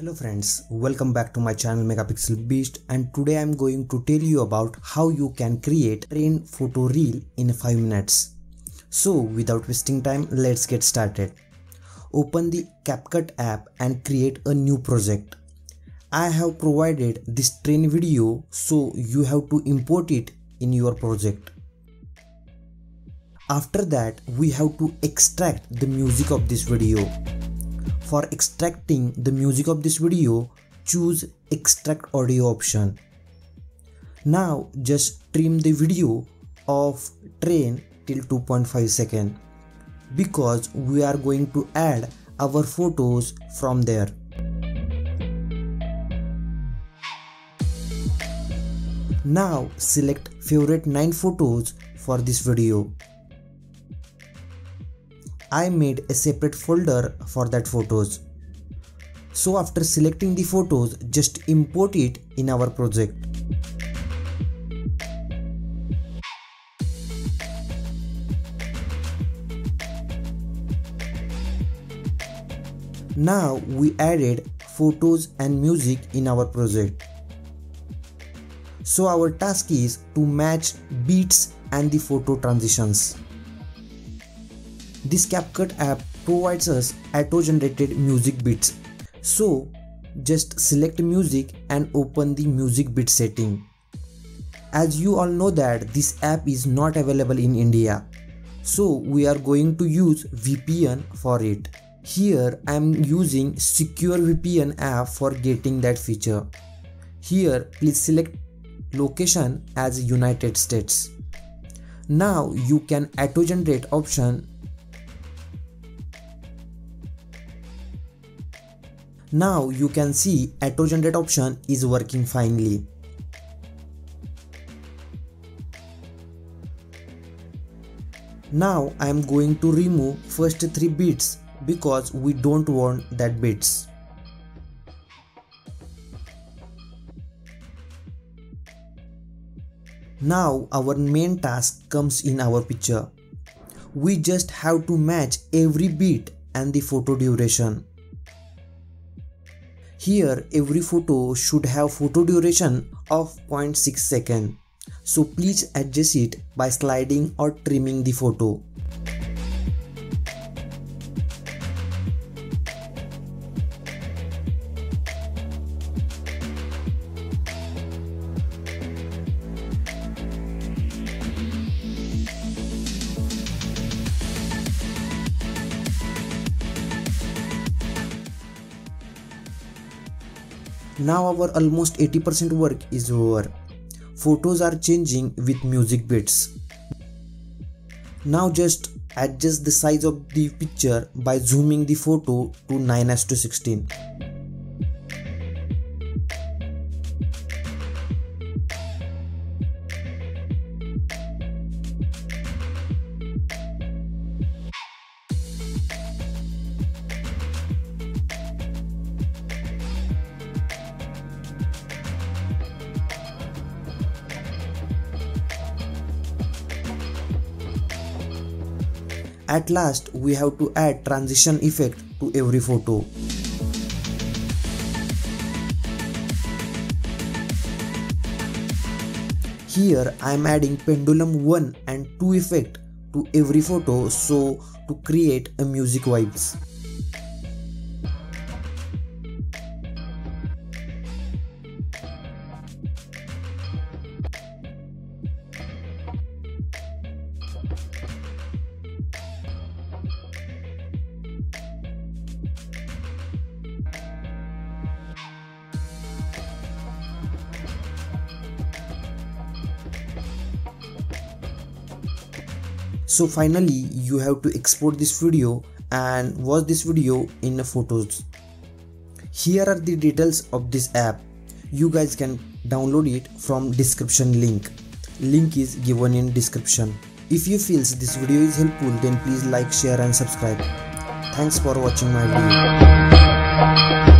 Hello friends, welcome back to my channel Megapixel Beast, and today I am going to tell you about how you can create train photo reel in 5 minutes. So without wasting time, let's get started. Open the CapCut app and create a new project. I have provided this train video, so you have to import it in your project. After that, we have to extract the music of this video. For extracting the music of this video, choose extract audio option. Now just trim the video of train till 2.5 seconds because we are going to add our photos from there. Now select favorite 9 photos for this video. I made a separate folder for that photos. So after selecting the photos, just import it in our project. Now we added photos and music in our project. So our task is to match beats and the photo transitions. This CapCut app provides us auto-generated music bits. So just select music and open the music bit setting. As you all know that this app is not available in India. So we are going to use VPN for it. Here I am using Secure VPN app for getting that feature. Here please select location as United States. Now you can auto-generate option. Now you can see auto-generate option is working finely. Now I am going to remove first 3 bits because we don't want that bits. Now our main task comes in our picture. We just have to match every beat and the photo duration. Here every photo should have photo duration of 0.6 seconds. So please adjust it by sliding or trimming the photo. Now our almost 80% work is over. Photos are changing with music bits. Now just adjust the size of the picture by zooming the photo to 9:16. At last, we have to add transition effect to every photo. Here I am adding pendulum 1 and 2 effect to every photo so to create a music vibes. So finally you have to export this video and watch this video in the photos. Here are the details of this app. You guys can download it from description link. Link is given in description. If you feel this video is helpful, then please like, share and subscribe. Thanks for watching my video.